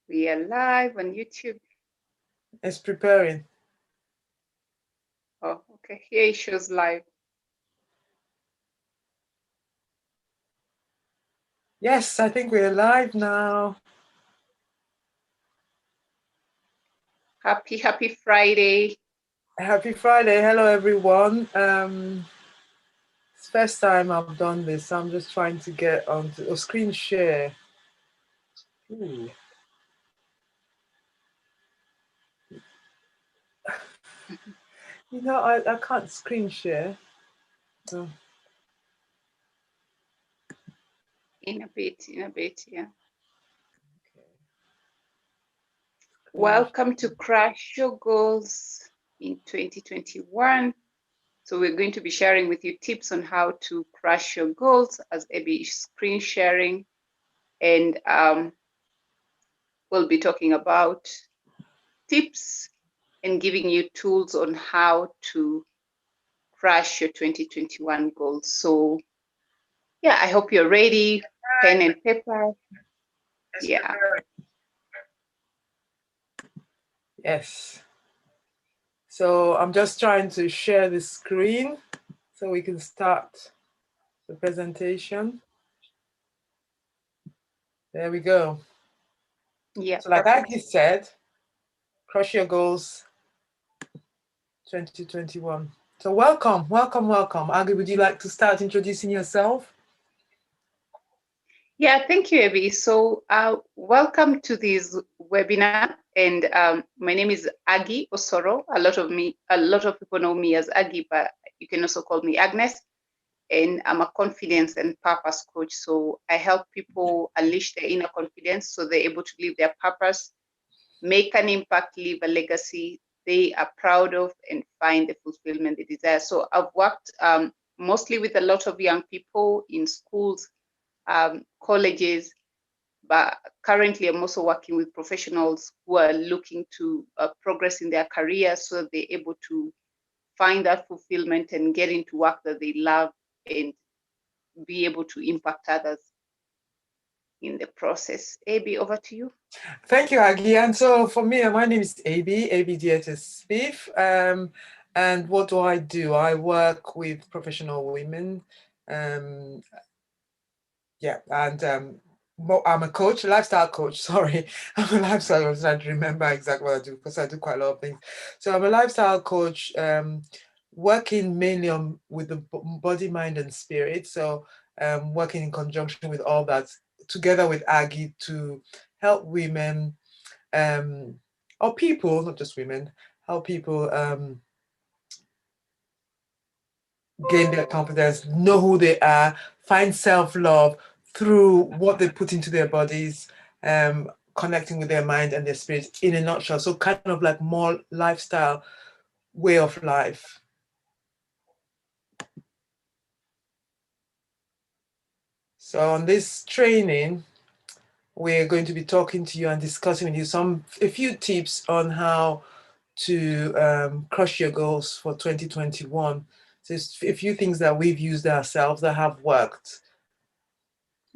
We are live on YouTube. It's preparing. Oh, okay. Here it shows live. Yes, I think we're live now. Happy Friday. Happy Friday. Hello, everyone. It's the first time I've done this. I'm just trying to get onto a screen share. Ooh. You know, I can't screen share. So. In a bit, yeah. Okay. Welcome to Crush Your Goals in 2021. So we're going to be sharing with you tips on how to crush your goals as Abby is screen sharing. And we'll be talking about tips and giving you tools on how to crush your 2021 goals. So yeah, I hope you're ready, pen and paper. Yeah. Yes. So I'm just trying to share the screen so we can start the presentation. There we go. Yeah. So like Aggie said, crush your goals 2021. So welcome. Aggie, would you like to start introducing yourself? Yeah, thank you, Abby. So welcome to this webinar. And my name is Aggie Osoro. A lot of people know me as Aggie, but you can also call me Agnes. And I'm a confidence and purpose coach. So I help people unleash their inner confidence so they're able to live their purpose, make an impact, leave a legacy they are proud of, and find the fulfillment they desire. So I've worked mostly with a lot of young people in schools, colleges, but currently I'm also working with professionals who are looking to progress in their career so that they're able to find that fulfillment and get into work that they love and be able to impact others in the process. Abby, over to you. Thank you, Aggie. And so for me, my name is Abby Diete-Spiff. And what do? I work with professional women. And I'm a coach, lifestyle coach. Sorry, I'm a lifestyle coach. I remember exactly what I do because I do quite a lot of things. So I'm a lifestyle coach, working mainly with the body, mind, and spirit. So working in conjunction with all that, together with Aggie, to help women, or people, not just women, help people gain their confidence, know who they are, find self-love through what they put into their bodies, connecting with their mind and their spirit in a nutshell. So kind of like more lifestyle way of life. So on this training, we're going to be talking to you and discussing with you a few tips on how to crush your goals for 2021. So it's a few things that we've used ourselves that have worked.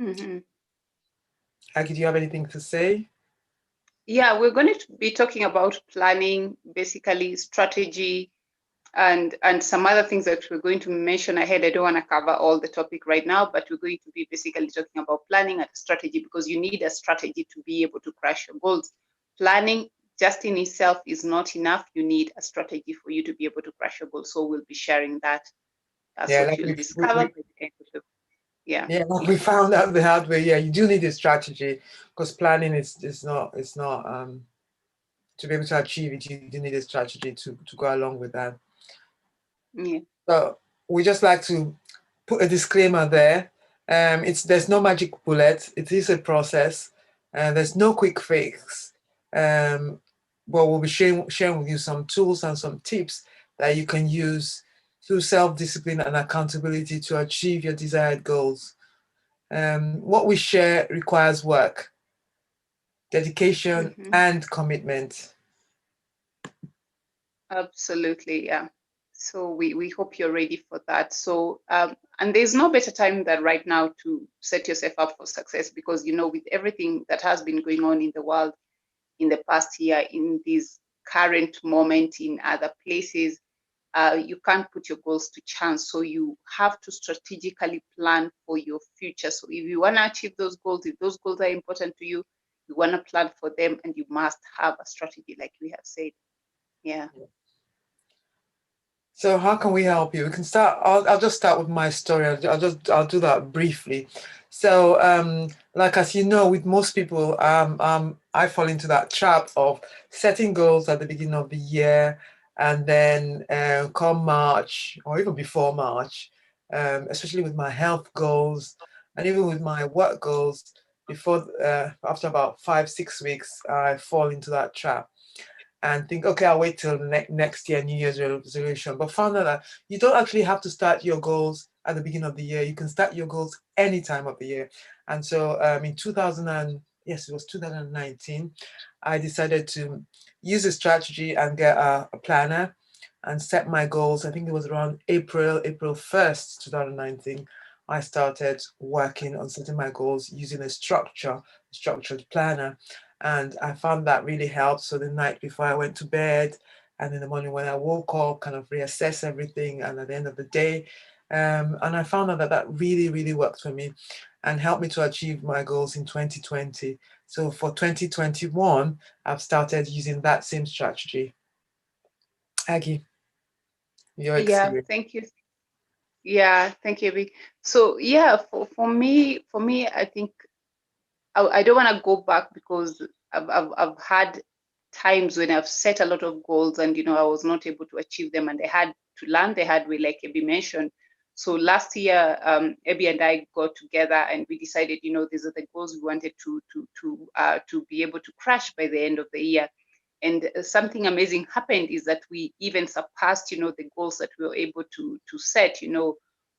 Mm-hmm. Aggie, do you have anything to say? Yeah, we're going to be talking about planning, basically strategy, and some other things that we're going to mention ahead. I don't want to cover all the topic right now, but we're going to be basically talking about planning and strategy, because you need a strategy to be able to crush your goals. Planning just in itself is not enough. You need a strategy for you to be able to crush your goals. So we'll be sharing that. That's what you'll discover. Yeah. Like we found out the hard way. Yeah, you do need a strategy, because planning is not to be able to achieve it, you do need a strategy to go along with that. Yeah. So we just like to put a disclaimer there. There's no magic bullet. It is a process, and there's no quick fix. But we'll be sharing with you some tools and some tips that you can use through self-discipline and accountability to achieve your desired goals. What we share requires work, dedication, and commitment. Absolutely, yeah. So we hope you're ready for that. So and there's no better time than right now to set yourself up for success, because with everything that has been going on in the world in the past year, in this current moment, in other places, you can't put your goals to chance. So you have to strategically plan for your future. So if you want to achieve those goals, if those goals are important to you, you want to plan for them, and you must have a strategy, like we have said. Yeah. So how can we help you? We can start. I'll just start with my story. I'll do that briefly. So like as you know, with most people, I fall into that trap of setting goals at the beginning of the year, and then come March or even before March, especially with my health goals and even with my work goals. Before after about 5-6 weeks, I fall into that trap and think, okay, I'll wait till next year, New Year's resolution. But found out that you don't actually have to start your goals at the beginning of the year. You can start your goals any time of the year. And so in 2019, I decided to use a strategy and get a planner and set my goals. I think it was around April 1st, 2019. I started working on setting my goals using a structured planner. And I found that really helped. So the night before I went to bed and in the morning when I woke up, kind of reassess everything. And at the end of the day, and I found out that that really, really worked for me and helped me to achieve my goals in 2020. So for 2021, I've started using that same strategy. Aggie, your Yeah, experience. thank you. Yeah, thank you, Vic. So yeah, for me, I think I don't want to go back, because I've had times when I've set a lot of goals, and I was not able to achieve them, and I had to learn the hard way, like Abby mentioned. So last year, Abby and I got together and we decided, these are the goals we wanted to be able to crush by the end of the year. And something amazing happened, is that we even surpassed, the goals that we were able to set.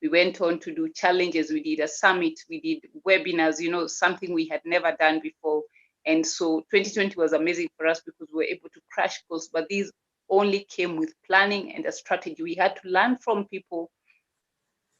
We went on to do challenges. We did a summit. We did webinars. Something we had never done before. And so 2020 was amazing for us, because we were able to crush goals. But these only came with planning and a strategy. We had to learn from people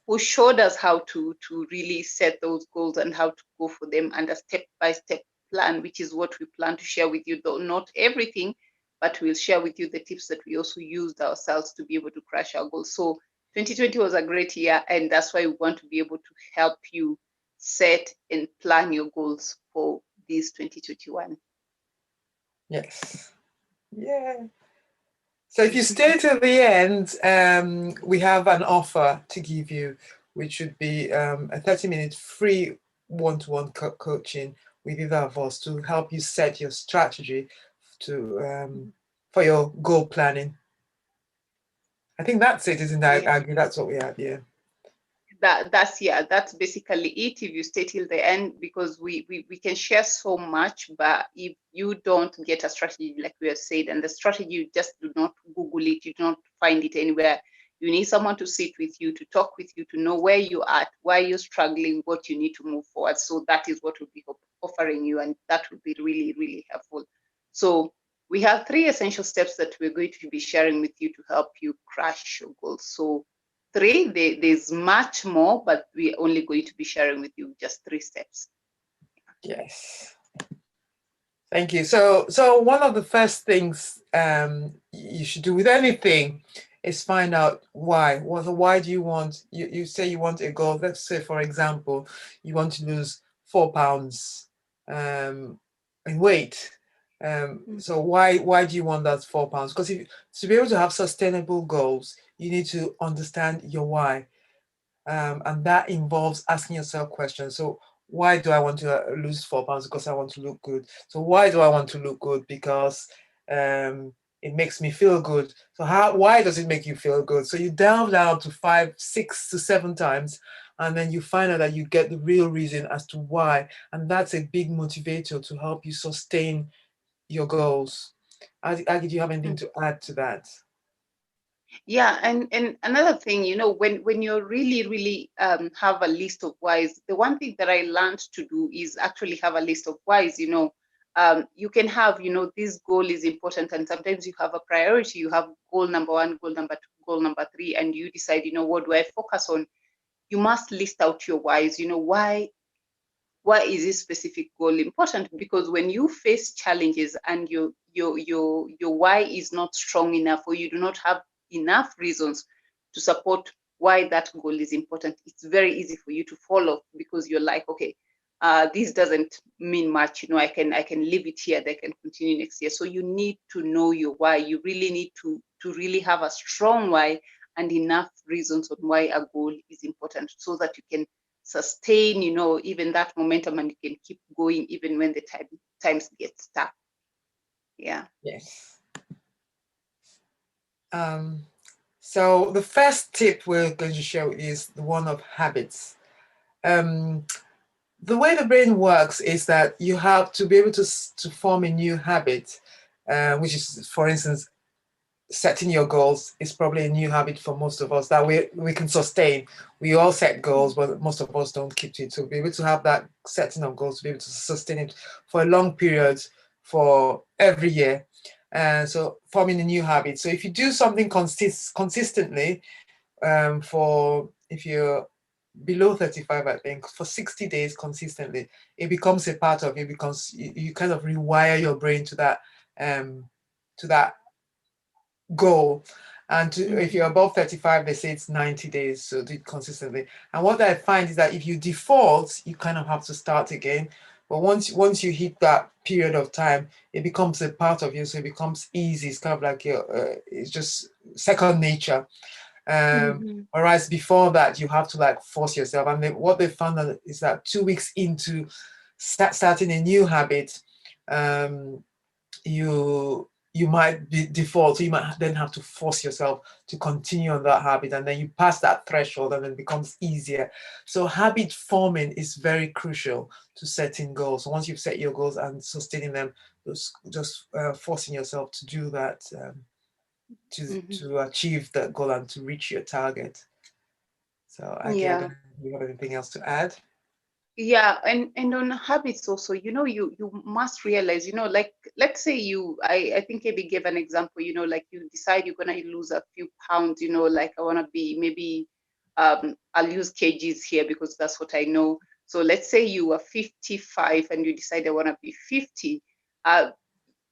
who showed us how to really set those goals and how to go for them, and a step-by-step plan, which is what we plan to share with you, though not everything, but we'll share with you the tips that we also used ourselves to be able to crush our goals. So 2020 was a great year, and that's why we want to be able to help you set and plan your goals for this 2021. Yes. Yeah. So if you stay till the end, we have an offer to give you, which would be a 30-minute free one-to-one coaching with either of us to help you set your strategy to for your goal planning. I think that's it, isn't that, Yeah. Aggie? That's what we have, yeah. That's basically it, if you stay till the end, because we can share so much, but if you don't get a strategy, like we have said, and the strategy, you just do not Google it, you don't find it anywhere. You need someone to sit with you, to talk with you, to know where you are, why you're struggling, what you need to move forward. So that is what we'll be offering you, and that will be really, really helpful. So we have 3 essential steps that we're going to be sharing with you to help you crush your goals. So 3, there's much more, but we're only going to be sharing with you just 3 steps. Yes. Thank you. So one of the first things you should do with anything is find out why. Why do you want? You say you want a goal. Let's say, for example, you want to lose 4 pounds in weight. So why do you want that 4 pounds? Because if to be able to have sustainable goals, you need to understand your why. And that involves asking yourself questions. So why do I want to lose 4 pounds? Because I want to look good. So why do I want to look good? Because it makes me feel good. So why does it make you feel good? So you delve down to 5, 6 to 7 times, and then you find out that you get the real reason as to why. And that's a big motivator to help you sustain your goals. Agi, do you have anything to add to that? Yeah, and another thing, when you're really have a list of whys, the one thing that I learned to do is actually have a list of whys. You can have, this goal is important, and sometimes you have a priority. You have goal number 1, goal number 2, goal number 3 and you decide, what do I focus on? You must list out your whys. Why is this specific goal important? Because when you face challenges and your why is not strong enough, or you do not have enough reasons to support why that goal is important, it's very easy for you to fall off, because you're like, okay, this doesn't mean much. I can leave it here. They can continue next year. So you need to know your why. You really need to really have a strong why and enough reasons on why a goal is important, so that you can sustain, even that momentum, and you can keep going even when the times get tough. Yeah. Yes. So the first tip we're going to share with you is the one of habits. The way the brain works is that you have to be able to form a new habit, which is, for instance, setting your goals is probably a new habit for most of us that we can sustain. We all set goals, but most of us don't keep to it. So be able to have that setting of goals, to be able to sustain it for a long period, for every year. And so forming a new habit. So if you do something consistently, if you're below 35, I think, for 60 days consistently, it becomes a part of you, because you kind of rewire your brain to that goal. And if you're above 35, they say it's 90 days, so do it consistently. And what I find is that if you default, you kind of have to start again. But once you hit that period of time, it becomes a part of you, so it becomes easy. It's kind of like it's just second nature. Whereas before that, you have to like force yourself. And what they found out is that 2 weeks into starting a new habit, you might be default, so you might then have to force yourself to continue on that habit, and then you pass that threshold and it becomes easier. So habit forming is very crucial to setting goals. So once you've set your goals and sustaining them, just forcing yourself to do that, to achieve that goal and to reach your target. So Aggie, I don't Yeah. know if you have anything else to add. Yeah, and on habits also, you must realize, like, let's say I think Abby gave an example, like you decide you're gonna lose a few pounds, like I wanna be maybe I'll use kgs here because that's what I know. So let's say you are 55 and you decide I wanna be 50.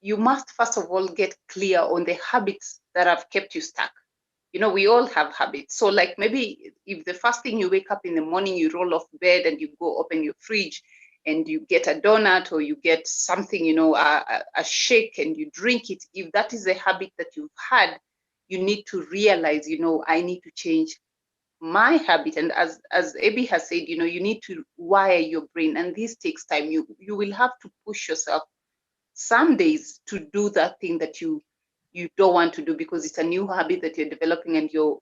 You must first of all get clear on the habits that have kept you stuck. We all have habits. So like maybe if the first thing you wake up in the morning, you roll off bed and you go open your fridge and you get a donut, or you get something, a shake, and you drink it. If that is a habit that you've had, you need to realize, I need to change my habit. And as Abby has said, you need to wire your brain, and this takes time. You will have to push yourself some days to do that thing that you don't want to do, because it's a new habit that you're developing, and you're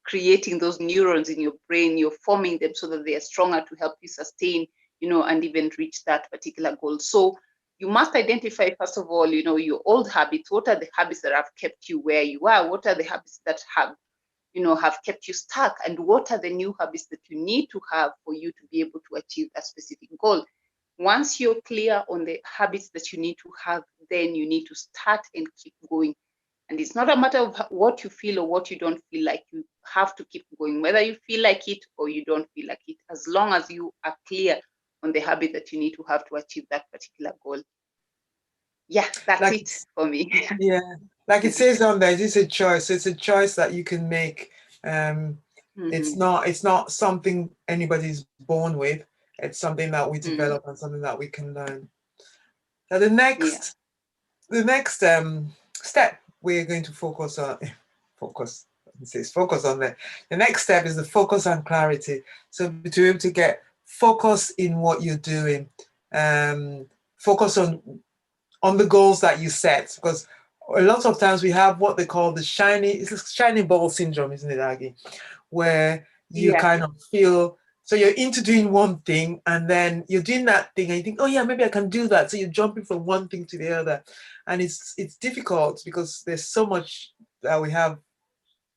creating those neurons in your brain. You're forming them so that they are stronger to help you sustain, and even reach that particular goal. So you must identify, first of all, your old habits. What are the habits that have kept you where you are? What are the habits that have kept you stuck? And what are the new habits that you need to have for you to be able to achieve a specific goal? Once you're clear on the habits that you need to have, then you need to start and keep going. And it's not a matter of what you feel or what you don't feel like. You have to keep going, whether you feel like it or you don't feel like it, as long as you are clear on the habit that you need to have to achieve that particular goal. Yeah, that's Like it for me. Yeah, like it says on there, it's a choice. It's a choice that you can make. Um, Mm-hmm. it's not something anybody's born with. It's something that we Mm-hmm. develop and something that we can learn. So Yeah. the next step we're going to focus on, focus. It says focus on there. The next step is the focus and clarity. So to be able to get focus in what you're doing, focus on the goals that you set, because a lot of times we have what they call the shiny ball syndrome, isn't it, Aggie? Where you Yeah. kind of feel, so you're into doing one thing and then you're doing that thing and you think, oh yeah, maybe I can do that. So you're jumping from one thing to the other. And it's difficult because there's so much that we have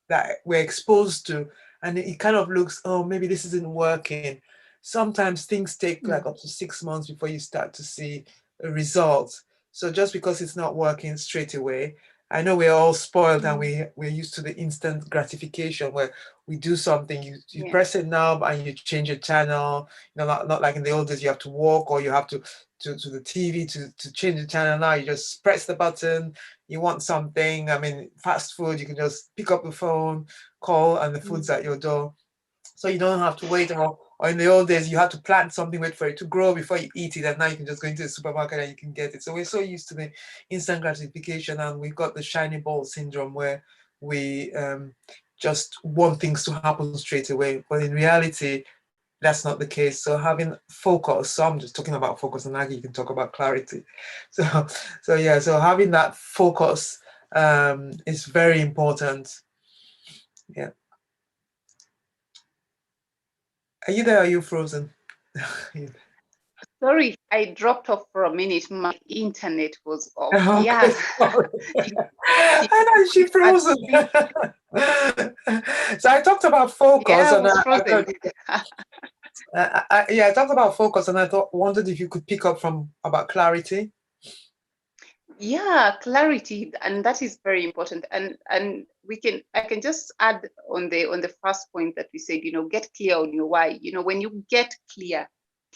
that we're exposed to, and it kind of looks, oh, maybe this isn't working. Sometimes things take like up to 6 months before you start to see a result. So just because it's not working straight away, I know we're all spoiled and we're used to the instant gratification where we do something, you press a knob and you change a channel. Not like in the old days you have to walk or you have to the TV to change the channel. Now you just press the button, you want something. I mean, fast food, you can just pick up the phone, call, and the food's at your door. So you don't have to wait, or in the old days, you had to plant something, wait for it to grow before you eat it, and now you can just go into the supermarket and you can get it. So we're so used to the instant gratification, and we've got the shiny ball syndrome where we just want things to happen straight away. But in reality, that's not the case. So having focus, so I'm just talking about focus, and Aggie, you can talk about clarity. So having that focus is very important. Yeah. Are you there? Or are you frozen? Sorry, I dropped off for a minute. My internet was off. Okay, sorry. I know she frozen. So I talked about focus, Yeah, I and was frozen. I talked about focus, and wondered if you could pick up from about clarity. Yeah, clarity, and that is very important. And I can just add on the first point that we said, get clear on your why. When you get clear,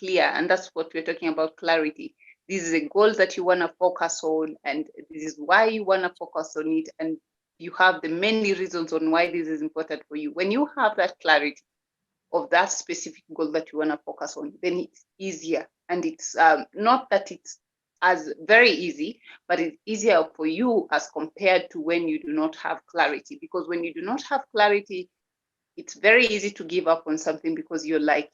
and that's what we're talking about, clarity. This is a goal that you want to focus on, and this is why you want to focus on it, and you have the many reasons on why this is important for you. When you have that clarity of that specific goal that you want to focus on, then it's easier. And it's not that it's as very easy, but it's easier for you as compared to when you do not have clarity. Because when you do not have clarity, it's very easy to give up on something because you're like,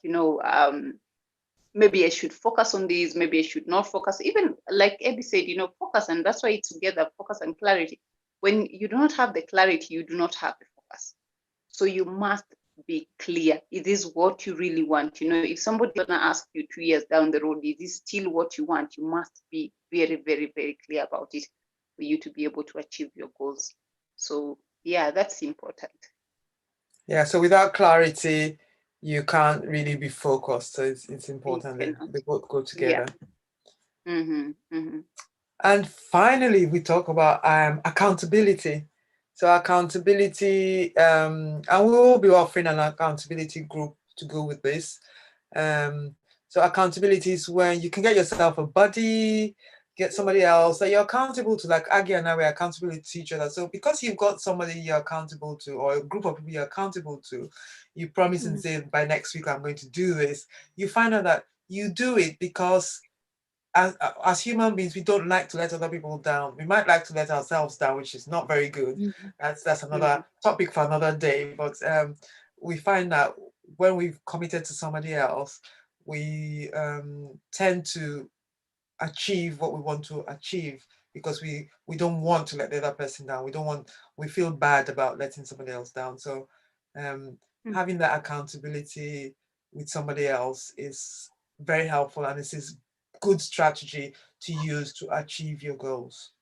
maybe I should focus on this, maybe I should not focus. Even like Eddie said, focus, and that's why it's together, focus and clarity. When you do not have the clarity, you do not have the focus. So you must be clear. It is what you really want. If somebody gonna ask you 2 years down the road, is this still what you want? You must be very, very, very clear about it for you to be able to achieve your goals. So yeah, that's important. Yeah, so without clarity, you can't really be focused. So it's important that they both go together. Yeah. Mm-hmm, mm-hmm. And finally, we talk about accountability. So accountability, and we will be offering an accountability group to go with this. So accountability is when you can get yourself a buddy, get somebody else that you're accountable to. Like Aggie and I were accountable to each other. So because you've got somebody you're accountable to, or a group of people you're accountable to, you promise and say, by next week I'm going to do this. You find out that you do it because as human beings, we don't like to let other people down. We might like to let ourselves down, which is not very good. That's another topic for another day. But we find that when we've committed to somebody else, we tend to achieve what we want to achieve because we don't want to let the other person down. We feel bad about letting somebody else down. So having that accountability with somebody else is very helpful, and this is good strategy to use to achieve your goals.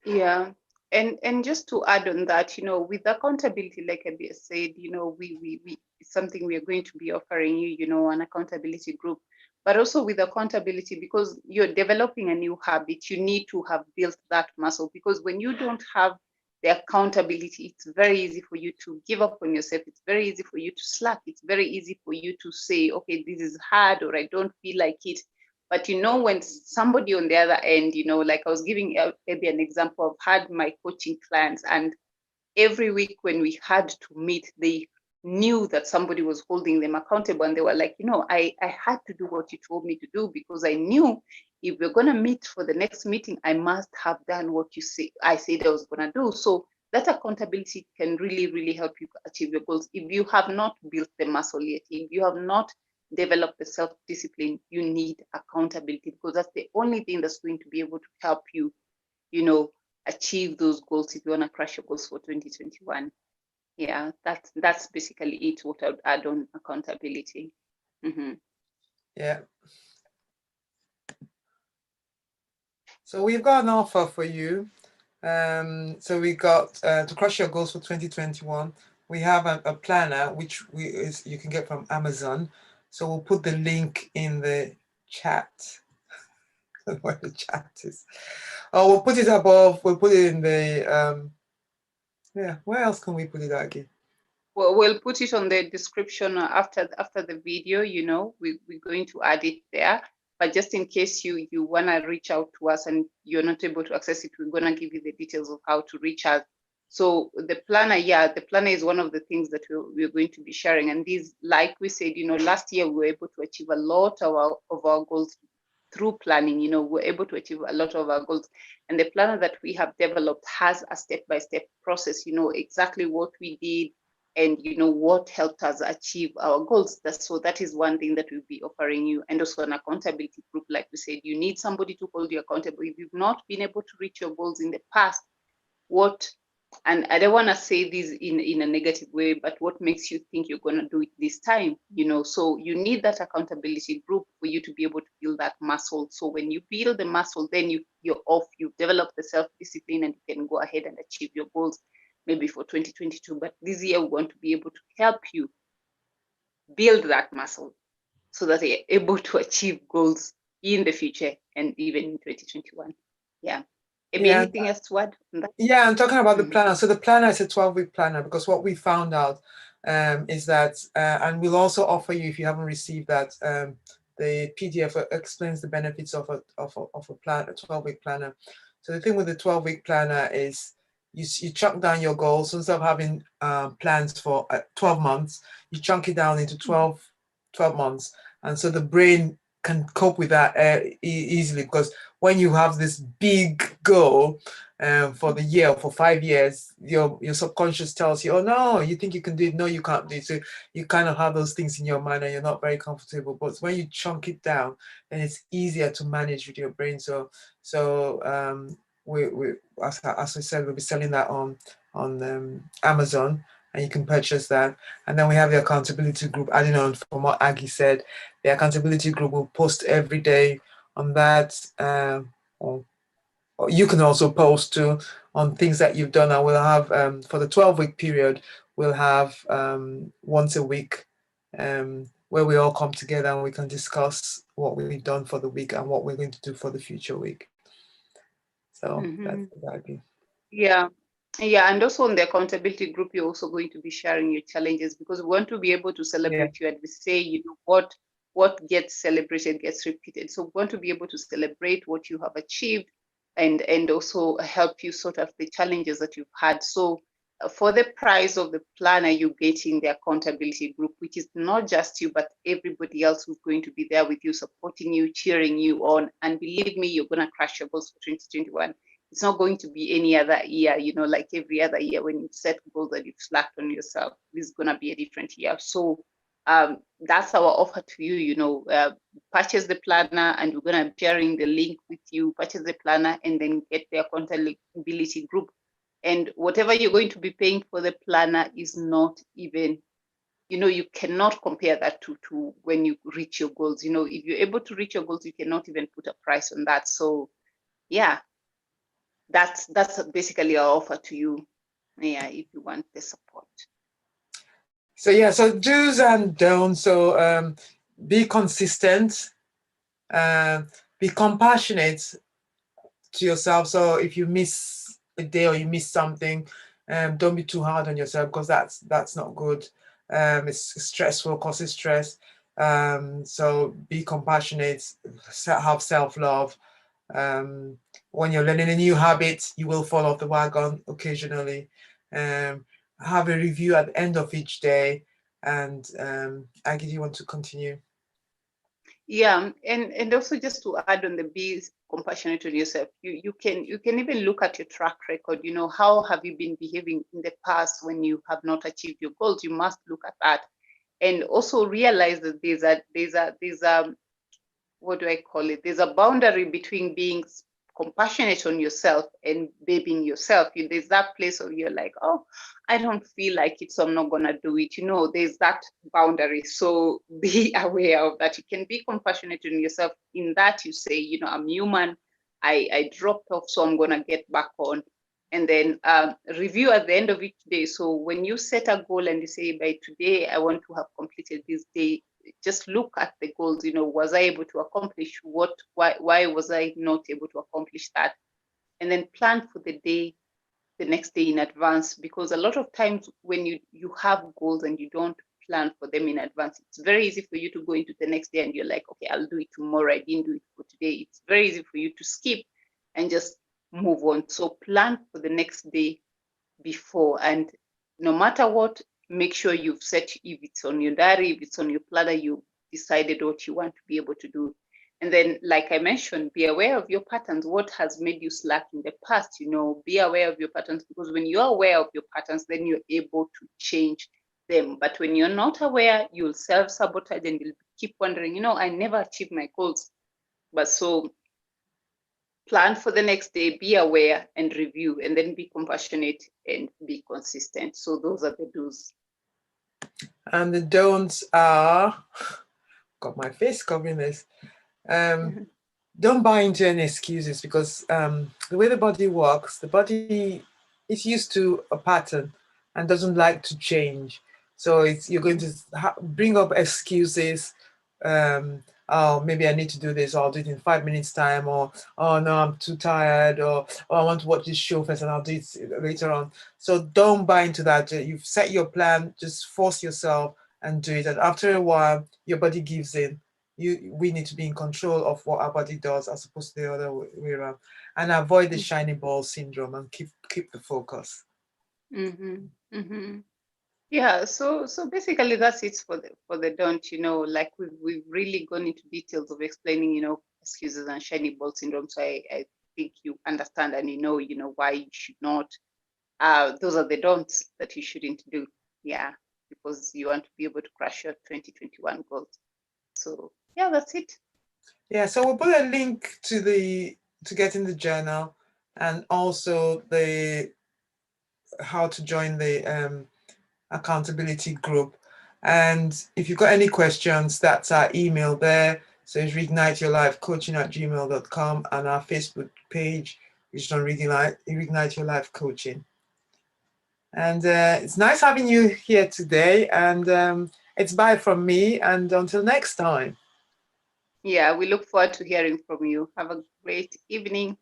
Yeah. And just to add on that, with accountability, like I said, we it's something we are going to be offering you, an accountability group. But also with accountability, because you're developing a new habit, you need to have built that muscle. Because when you don't have the accountability, it's very easy for you to give up on yourself. It's very easy for you to slack. It's very easy for you to say, okay, this is hard, or I don't feel like it. But when somebody on the other end, like I was giving maybe an example, I've had my coaching clients, and every week when we had to meet, they knew that somebody was holding them accountable, and they were like, I had to do what you told me to do, because I knew if we're going to meet for the next meeting, I must have done what I said I was going to do. So that accountability can really, really help you achieve your goals. If you have not built the muscle yet, if you have not developed the self-discipline, you need accountability, because that's the only thing that's going to be able to help you, achieve those goals if you want to crush your goals for 2021. Yeah, that's basically it, what I would add on accountability. Yeah. So we've got an offer for you. So we got to crush your goals for 2021. We have a planner which you can get from Amazon. So we'll put the link in the chat. where the chat is. Oh, we'll put it above. We'll put it in the yeah. Where else can we put it, Aggie? Well, we'll put it on the description after the video. You know, we're going to add it there. But just in case you wanna reach out to us and you're not able to access it, we're gonna give you the details of how to reach us. So the planner, yeah, the planner is one of the things that we're going to be sharing. And these, like we said, you know, last year we were able to achieve a lot of our goals through planning. You know, we're able to achieve a lot of our goals. And the planner that we have developed has a step-by-step process, you know, exactly what we did and, you know, what helped us achieve our goals. So that is one thing that we'll be offering you. And also an accountability group. Like we said, you need somebody to hold you accountable. If you've not been able to reach your goals in the past, and I don't want to say this in a negative way, but what makes you think you're going to do it this time? You know, so you need that accountability group for you to be able to build that muscle. So when you build the muscle, then you've developed the self-discipline and you can go ahead and achieve your goals maybe for 2022. But this year we want to be able to help you build that muscle so that you're able to achieve goals in the future and even in 2021. Yeah. Maybe Yeah. anything else to add on that? Yeah, I'm talking about the planner. So the planner is a 12-week planner, because what we found out is that, and we'll also offer you, if you haven't received that, the PDF explains the benefits of a plan, a 12-week planner. So the thing with the 12-week planner is you chunk down your goals. So instead of having plans for 12 months, you chunk it down into 12 months. And so the brain can cope with that easily, because when you have this big goal for the year, for 5 years, your subconscious tells you, oh no, you think you can do it, no, you can't do it. So you kind of have those things in your mind and you're not very comfortable. But when you chunk it down, then it's easier to manage with your brain. So we as I said, we'll be selling that on Amazon, and you can purchase that. And then we have the accountability group. Adding on from what Aggie said, the accountability group will post every day on that. Or you can also post too on things that you've done. And we'll have for the 12-week period, we'll have once a week where we all come together and we can discuss what we've done for the week and what we're going to do for the future week. So that's exactly. Yeah. Yeah, and also on the accountability group, you're also going to be sharing your challenges, because we want to be able to celebrate you. And we say, you know, what gets celebrated gets repeated. So we want to be able to celebrate what you have achieved and also help you sort of the challenges that you've had. So for the price of the planner, you're getting the accountability group, which is not just you, but everybody else who's going to be there with you, supporting you, cheering you on. And believe me, you're going to crush your goals for 2021. It's not going to be any other year, you know, like every other year when you set goals that you've slacked on yourself. This is going to be a different year. So that's our offer to you, you know, purchase the planner, and we're going to be sharing the link with you. Purchase the planner and then get the accountability group. And whatever you're going to be paying for the planner is not even, you know, you cannot compare that to when you reach your goals. You know, if you're able to reach your goals, you cannot even put a price on that. So yeah, that's basically our offer to you, yeah, if you want the support. So yeah, so do's and don'ts. So be consistent, be compassionate to yourself. So if you miss a day or you miss something, don't be too hard on yourself, because that's not good. It's stressful, causes stress. So be compassionate, have self-love. When you're learning a new habit, you will fall off the wagon occasionally. Have a review at the end of each day. And Aggie, do you want to continue? Yeah, and also just to add on the be compassionate on yourself, you can even look at your track record. You know, how have you been behaving in the past when you have not achieved your goals? You must look at that, and also realize that there's a what do I call it? There's a boundary between being compassionate on yourself and babying yourself. There's that place where you're like, oh, I don't feel like it, so I'm not gonna do it. You know, there's that boundary. So be aware of that. You can be compassionate on yourself in that you say, you know, I'm human. I dropped off, so I'm gonna get back on. And then review at the end of each day. So when you set a goal and you say, by today, I want to have completed this day, just look at the goals. Was I able to accomplish why was I not able to accomplish that? And then plan for the next day in advance, because a lot of times when you have goals and you don't plan for them in advance, it's very easy for you to go into the next day and you're like, okay, I'll do it tomorrow. I didn't do it for today. It's very easy for you to skip and just move on. So plan for the next day before, and no matter what, make sure you've set, if it's on your diary, if it's on your planner, you decided what you want to be able to do. And then, like I mentioned, be aware of your patterns. What has made you slack in the past? Be aware of your patterns, because when you're aware of your patterns, then you're able to change them. But when you're not aware, you'll self-sabotage and you'll keep wondering, I never achieved my goals. But so plan for the next day, be aware and review, and then be compassionate and be consistent. So those are the do's. And the don'ts are, got my face covering this. Don't buy into any excuses, because the way the body works, the body is used to a pattern and doesn't like to change. So you're going to bring up excuses. Oh, maybe I need to do this, or I'll do it in 5 minutes time, or oh no, I'm too tired, or oh, I want to watch this show first and I'll do it later on. So don't buy into that. You've set your plan, just force yourself and do it. And after a while, your body gives in. We need to be in control of what our body does, as opposed to the other way around, and avoid the shiny ball syndrome and keep the focus. Yeah, so basically that's it for the don't. Like we've really gone into details of explaining, excuses and shiny ball syndrome. So I think you understand and why you should not. Those are the don'ts that you shouldn't do. Yeah, because you want to be able to crush your 2021 goals. So yeah, that's it. Yeah, so we'll put a link to getting the journal, and also how to join the accountability group. And if you've got any questions, that's our email there. So it's reigniteyourlifecoaching@gmail.com, and our Facebook page, which is on Reignite Your Life Coaching. And it's nice having you here today. And it's bye from me, and until next time. Yeah, we look forward to hearing from you. Have a great evening.